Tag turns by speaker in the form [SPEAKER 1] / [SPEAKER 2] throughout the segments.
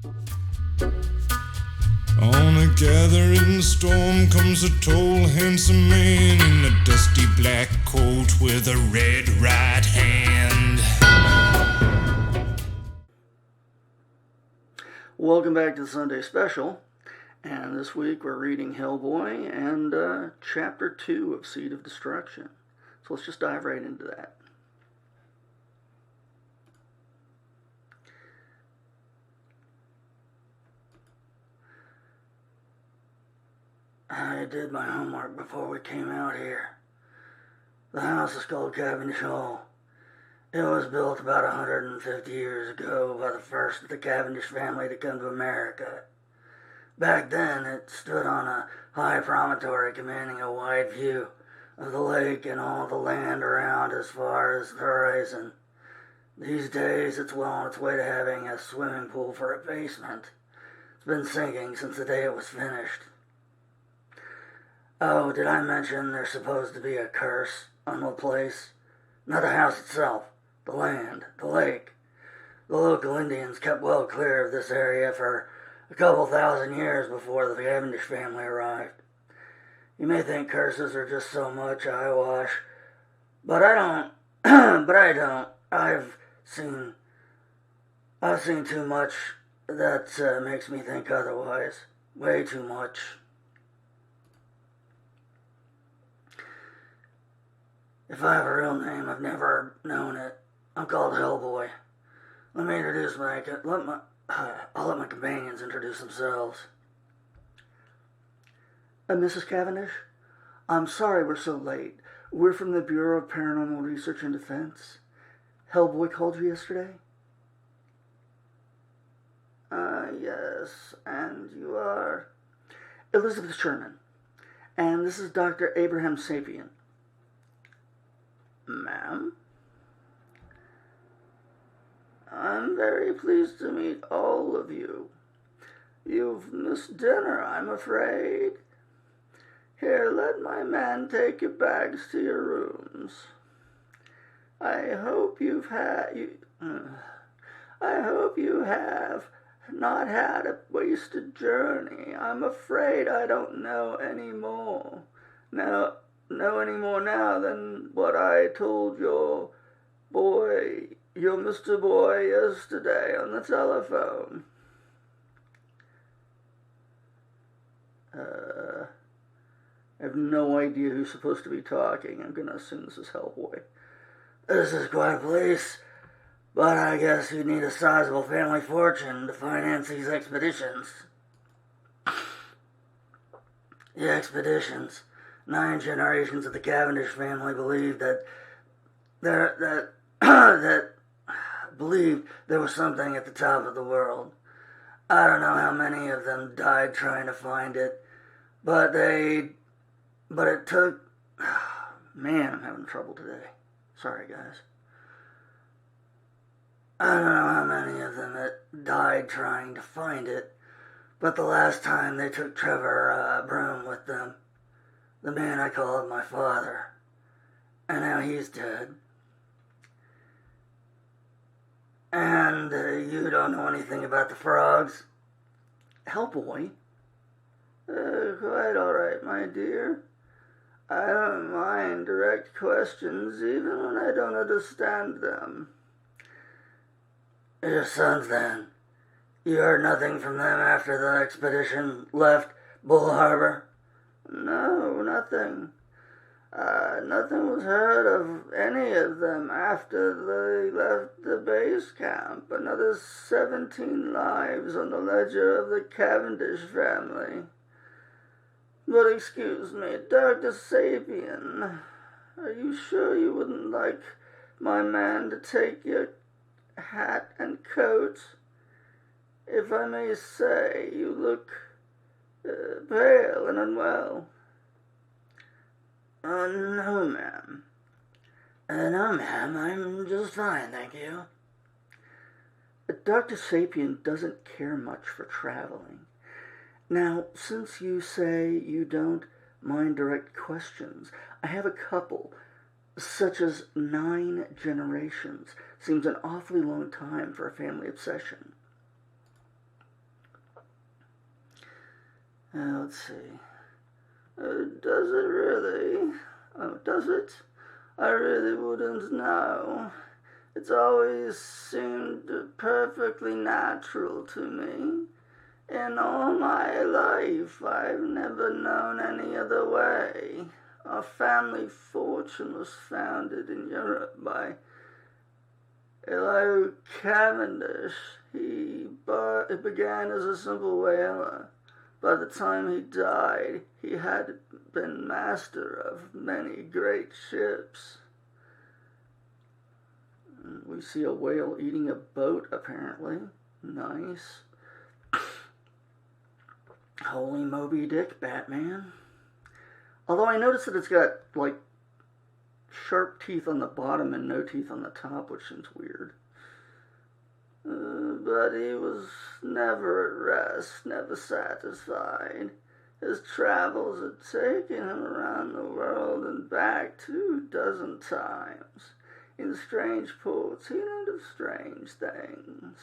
[SPEAKER 1] On a gathering storm comes a tall, handsome man in a dusty black coat with a red right hand.
[SPEAKER 2] Welcome back to the Sunday Special, and this week we're reading Hellboy and Chapter 2 of Seed of Destruction. So let's just dive right into that. I did my homework before we came out here. The house is called Cavendish Hall. It was built about 150 years ago by the first of the Cavendish family to come to America. Back then, it stood on a high promontory commanding a wide view of the lake and all the land around as far as the horizon. These days, it's well on its way to having a swimming pool for a basement. It's been sinking since the day it was finished. Oh, did I mention there's supposed to be a curse on the place? Not the house itself, the land, the lake. The local Indians kept well clear of this area for a couple thousand years before the Cavendish family arrived. You may think curses are just so much eyewash, but I don't. I've seen too much that makes me think otherwise. Way too much. If I have a real name, I've never known it. I'm called Hellboy. I'll let my companions introduce themselves. Mrs. Cavendish, I'm sorry we're so late. We're from the Bureau of Paranormal Research and Defense. Hellboy called you yesterday? Yes, and you are? Elizabeth Sherman. And this is Dr. Abraham Sapien. Ma'am? I'm very pleased to meet all of you. You've missed dinner, I'm afraid. Here, let my man take your bags to your rooms. I hope you have not had a wasted journey. I'm afraid I don't know any more now than what I told your Mr. Boy yesterday on the telephone. I have no idea who's supposed to be talking. I'm gonna assume this is Hellboy. This is quite a place, but I guess you need a sizable family fortune to finance these expeditions. The expeditions. 9 generations of the Cavendish family believed believed there was something at the top of the world. I don't know how many of them died trying to find it, but it took... Man, I'm having trouble today. Sorry, guys. I don't know how many of them died trying to find it, but the last time they took Trevor Broom with them. The man I called my father. And now he's dead. And you don't know anything about the frogs? Hellboy? Quite all right, my dear. I don't mind direct questions, even when I don't understand them. Your sons, then. You heard nothing from them after the expedition left Bull Harbor? No, nothing. Nothing was heard of any of them after they left the base camp. Another 17 lives on the ledger of the Cavendish family. But excuse me, Dr. Sapien, are you sure you wouldn't like my man to take your hat and coat? If I may say, you look pale and unwell. No, ma'am. No, ma'am, I'm just fine, thank you. Dr. Sapien doesn't care much for traveling. Now, since you say you don't mind direct questions, I have a couple, such as 9 generations. Seems an awfully long time for a family obsession. Let's see. Does it really? Oh, does it? I really wouldn't know. It's always seemed perfectly natural to me. In all my life, I've never known any other way. Our family fortune was founded in Europe by Elihu Cavendish. It began as a simple whaler. By the time he died, he had been master of many great ships. We see a whale eating a boat, apparently. Nice. Holy Moby Dick, Batman. Although I noticed that it's got, like, sharp teeth on the bottom and no teeth on the top, which seems weird. But he was never at rest, never satisfied. His travels had taken him around the world and back 24 times. In strange ports, he learned of strange things.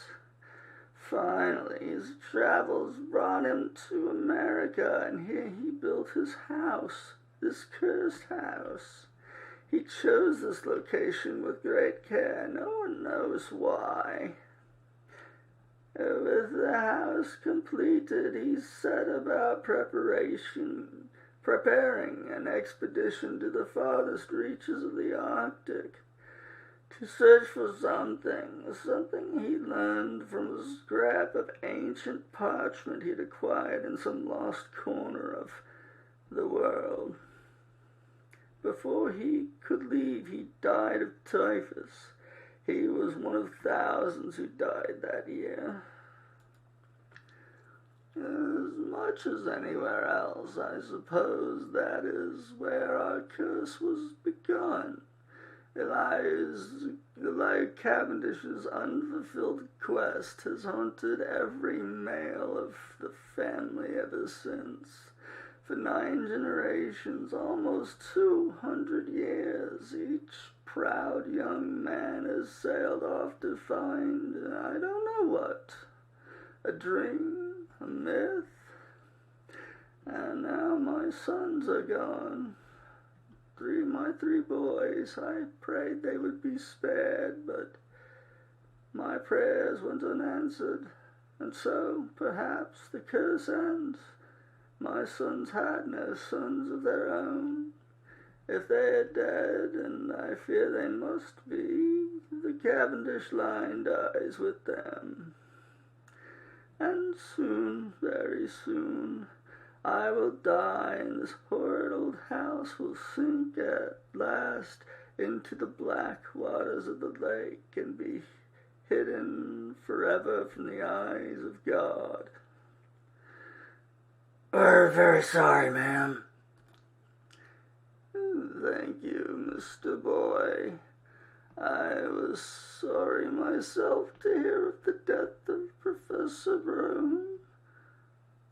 [SPEAKER 2] Finally, his travels brought him to America, and here he built his house, this cursed house. He chose this location with great care. No one knows why. With the house completed, he set about preparing an expedition to the farthest reaches of the Arctic, to search for something he learned from a scrap of ancient parchment he'd acquired in some lost corner of the world. Before he could leave, he died of typhus. He was one of thousands who died that year. As much as anywhere else, I suppose that is where our curse was begun. Elihu Cavendish's unfulfilled quest has haunted every male of the family ever since. For 9 generations, almost 200 years, each proud young man has sailed off to find, I don't know what, a dream, a myth. And now my sons are gone. My 3 boys. I prayed they would be spared, but my prayers went unanswered, and so, perhaps, the curse ends. My sons had no sons of their own. If they are dead, and I fear they must be, the Cavendish line dies with them. And soon, very soon, I will die, and this horrid old house will sink at last into the black waters of the lake and be hidden forever from the eyes of God. We're very sorry, ma'am. Thank you, Mr. Boy. I was sorry myself to hear of the death of Professor Broom.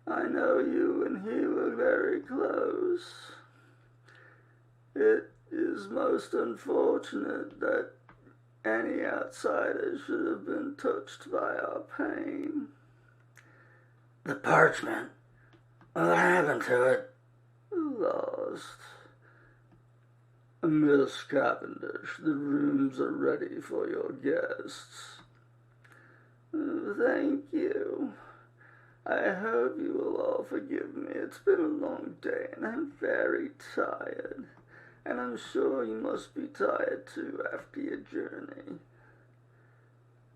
[SPEAKER 2] I know you and he were very close. It is most unfortunate that any outsider should have been touched by our pain. The parchment. What happened to it? Lost. Miss Cavendish, the rooms are ready for your guests. Thank you. I hope you will all forgive me. It's been a long day, and I'm very tired. And I'm sure you must be tired, too, after your journey.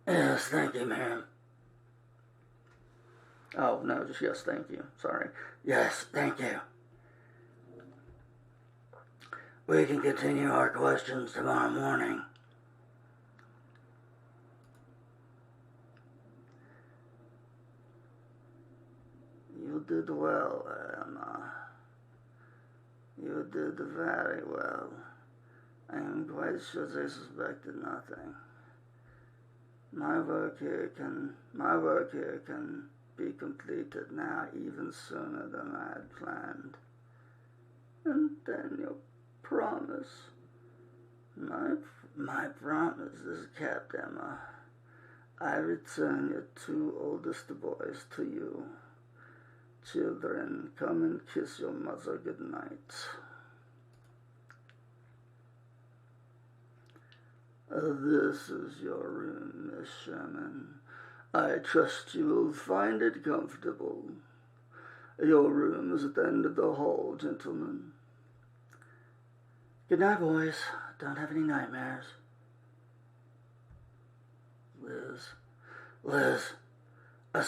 [SPEAKER 2] Yes, thank you, ma'am. Oh, no, just yes, thank you. Sorry. Yes, thank you. We can continue our questions tomorrow morning. You did well, Emma. You did very well. I am quite sure they suspected nothing. My work here can be completed now even sooner than I had planned. And then your promise. My promise is kept, Emma. I return your 2 oldest boys to you. Children, come and kiss your mother good night. This is your room, Miss Sherman. I trust you will find it comfortable. Your room is at the end of the hall, gentlemen. Good night, boys. Don't have any nightmares. Liz, I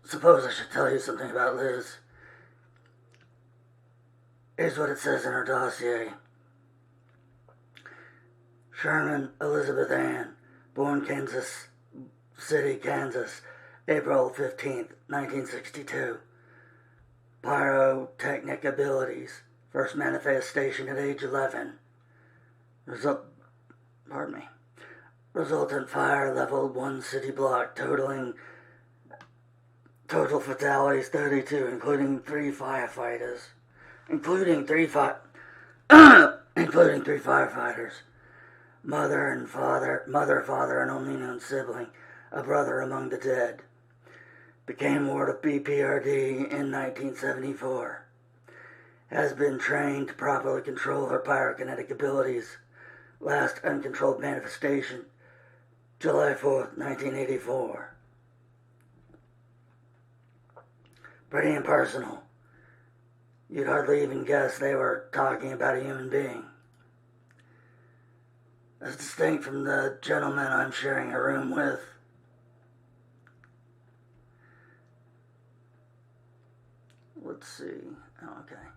[SPEAKER 2] suppose I should tell you something about Liz. Here's what it says in her dossier. Sherman Elizabeth Ann, born Kansas City, Kansas, April 15th, 1962. Pyrotechnic abilities, first manifestation at age 11. Resultant fire level 1 city block, total fatalities 32, including three firefighters. Including three firefighters. Mother, father, and only known sibling, a brother among the dead. Became ward of BPRD in 1974. Has been trained to properly control her pyrokinetic abilities. Last uncontrolled manifestation, July 4th, 1984. Pretty impersonal. You'd hardly even guess they were talking about a human being. As distinct from the gentleman I'm sharing a room with. Let's see. Oh, okay.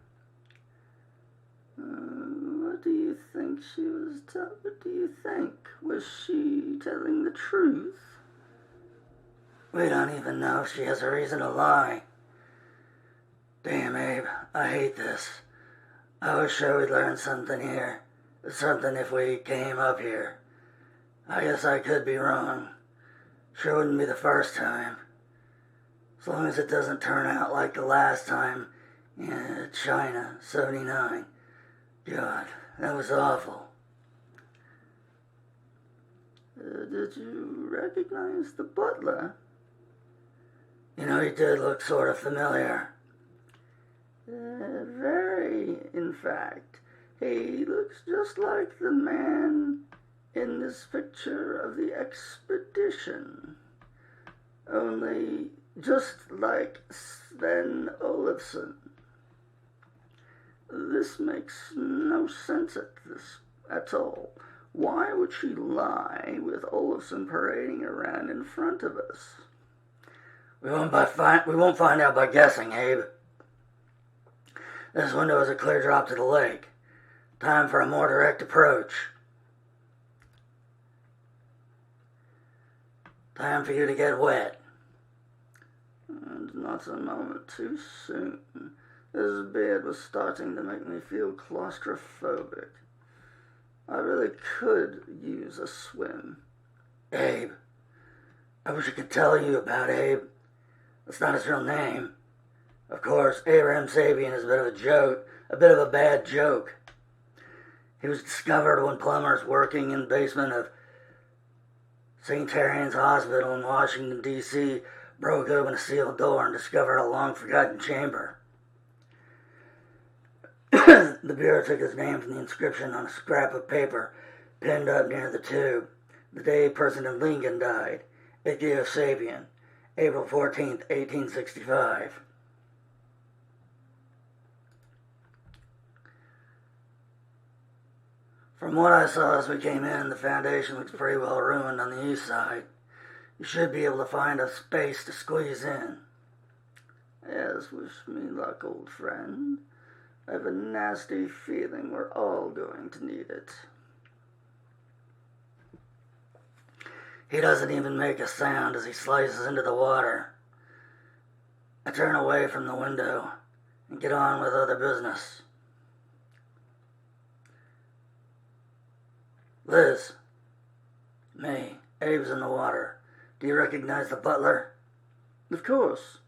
[SPEAKER 2] What do you think she was what do you think? Was she telling the truth? We don't even know if she has a reason to lie. Damn, Abe, I hate this. I was sure we'd learn something here. Something if we came up here. I guess I could be wrong. Sure wouldn't be the first time. As long as it doesn't turn out like the last time in China, 79. God, that was awful. Did you recognize the butler? You know, he did look sort of familiar. Very, in fact. He looks just like the man in this picture of the expedition. Only just like Sven Olafsson. This makes no sense at all. Why would she lie with Olafsson parading around in front of us? We won't find out by guessing, Abe. This window is a clear drop to the lake. Time for a more direct approach. Time for you to get wet. And not a moment too soon. This bed was starting to make me feel claustrophobic. I really could use a swim. Abe. I wish I could tell you about Abe. That's not his real name. Of course, Abraham Sabian is a bit of a joke, a bit of a bad joke. He was discovered when plumbers working in the basement of St. Terrian's Hospital in Washington, D.C. broke open a sealed door and discovered a long-forgotten chamber. The bureau took his name from the inscription on a scrap of paper pinned up near the tube, the day President Lincoln died, Ictio Sabian, April 14th, 1865. From what I saw as we came in, the foundation looks pretty well ruined on the east side. You should be able to find a space to squeeze in. Yes, wish me luck, old friend. I have a nasty feeling we're all going to need it. He doesn't even make a sound as he slices into the water. I turn away from the window and get on with other business. Liz. Me. Abe's in the water. Do you recognize the butler? Of course.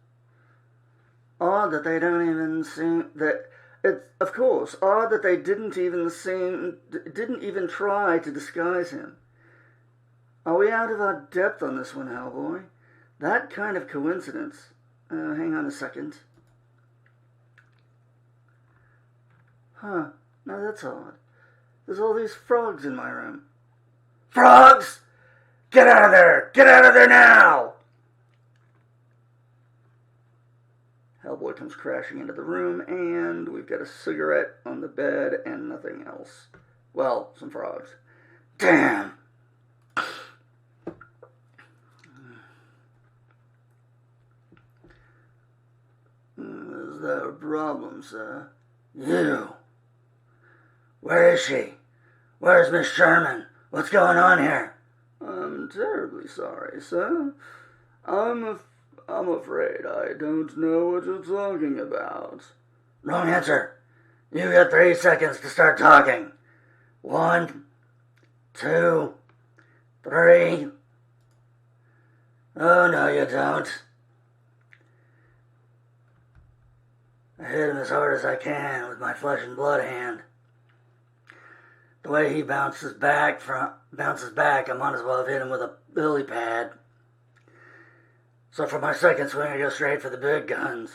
[SPEAKER 2] Odd that they don't even seem that. Of course, odd that they didn't even try to disguise him. Are we out of our depth on this one, Hellboy? That kind of coincidence. Hang on a second. Huh, now that's odd. There's all these frogs in my room. Frogs! Get out of there! Get out of there now! Hellboy comes crashing into the room, and we've got a cigarette on the bed and nothing else. Well, some frogs. Damn! Is there a problem, sir? You! Where is she? Where's Miss Sherman? What's going on here? I'm terribly sorry, sir. I'm afraid I don't know what you're talking about. Wrong answer. You got 3 seconds to start talking. 1, 2, 3. Oh, no, you don't. I hit him as hard as I can with my flesh and blood hand. The way he bounces back, I might as well have hit him with a lily pad. So for my second swing, I go straight for the big guns.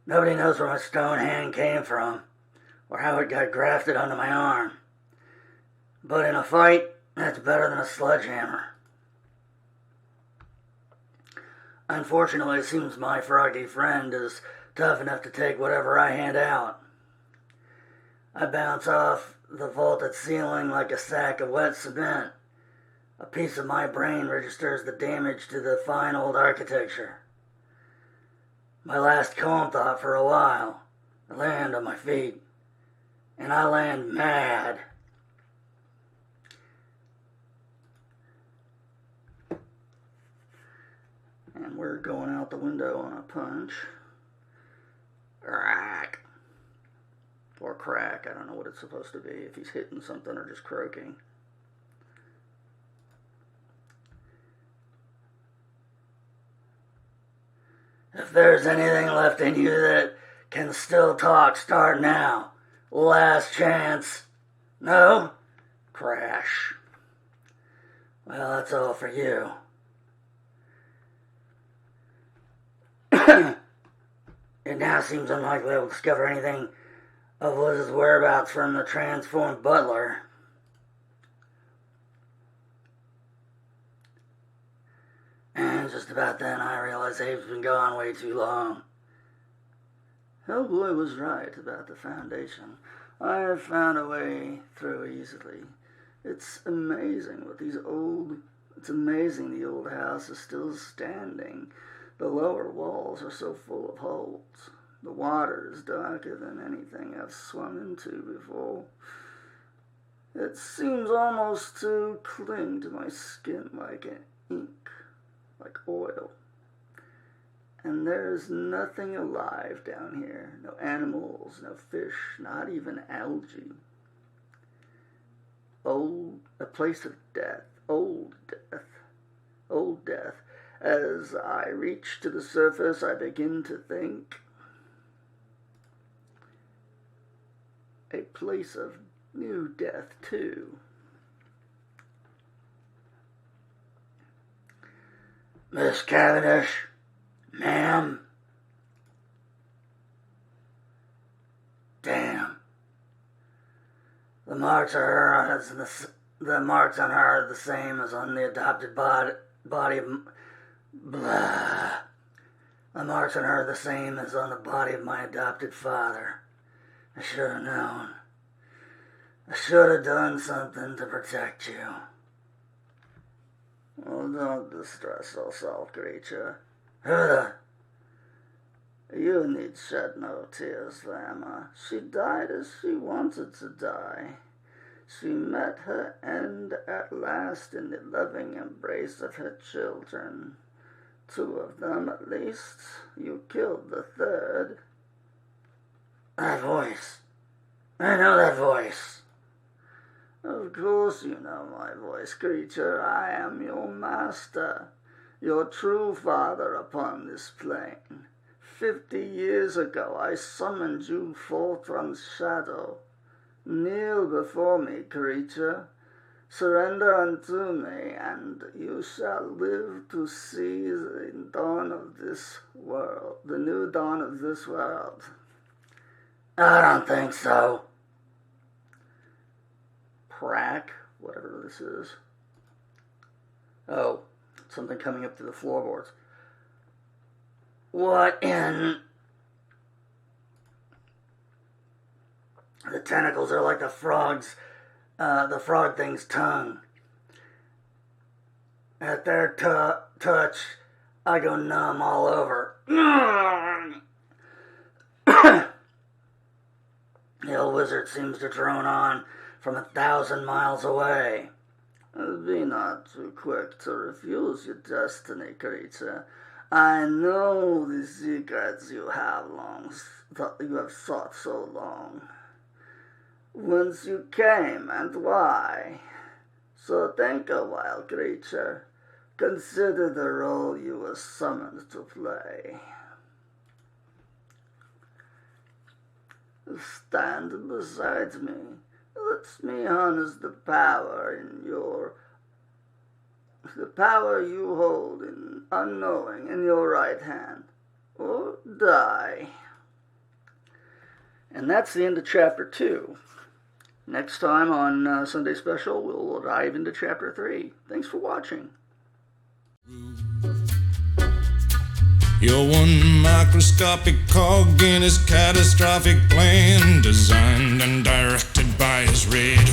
[SPEAKER 2] Nobody knows where my stone hand came from, or how it got grafted onto my arm. But in a fight, that's better than a sledgehammer. Unfortunately, it seems my froggy friend is tough enough to take whatever I hand out. I bounce off the vaulted ceiling like a sack of wet cement. A piece of my brain registers the damage to the fine old architecture. My last calm thought for a while. I land on my feet. And I land mad. And we're going out the window on a punch. Crack. Or crack, I don't know what it's supposed to be, if he's hitting something or just croaking. If there's anything left in you that can still talk, start now. Last chance. No? Crash. Well, that's all for you. It now seems unlikely I will discover anything of Liz's whereabouts from the transformed butler. And just about then I realized Abe's been gone way too long. Hellboy was right about the foundation. I have found a way through easily. It's amazing the old house is still standing. The lower walls are so full of holes. The water is darker than anything I've swum into before. It seems almost to cling to my skin like an ink, like oil. And there's nothing alive down here. No animals, no fish, not even algae. A place of death, old death. As I reach to the surface, I begin to think. A place of new death, too. Miss Cavendish, ma'am. Damn. The marks on her are the same as on the adopted body of. Blah. The marks on her are the same as on the body of my adopted father. I should have known. I should have done something to protect you. Oh, don't distress yourself, creature. You need shed no tears, Lamma. She died as she wanted to die. She met her end at last in the loving embrace of her children. 2 of them, at least. You killed the 3rd. That voice. I know that voice. Of course you know my voice, creature. I am your master, your true father upon this plane. 50 years ago I summoned you forth from shadow. Kneel before me, creature. Surrender unto me, and you shall live to see the dawn of this world, the new dawn of this world. I don't think so. crack, whatever this is. Oh, something coming up through the floorboards. What in... The tentacles are like the frog thing's tongue. At their touch, I go numb all over. The old wizard seems to drone on from 1,000 miles away. Be not too quick to refuse your destiny, creature. I know the secrets you have sought so long. Whence you came and why. So think a while, creature. Consider the role you were summoned to play. Stand beside me. Let me harness the power you hold in unknowing in your right hand, or die. And that's the end of Chapter 2. Next time on Sunday Special, we'll dive into Chapter 3. Thanks for watching.
[SPEAKER 1] You're one microscopic cog in his catastrophic plan, designed and directed by his red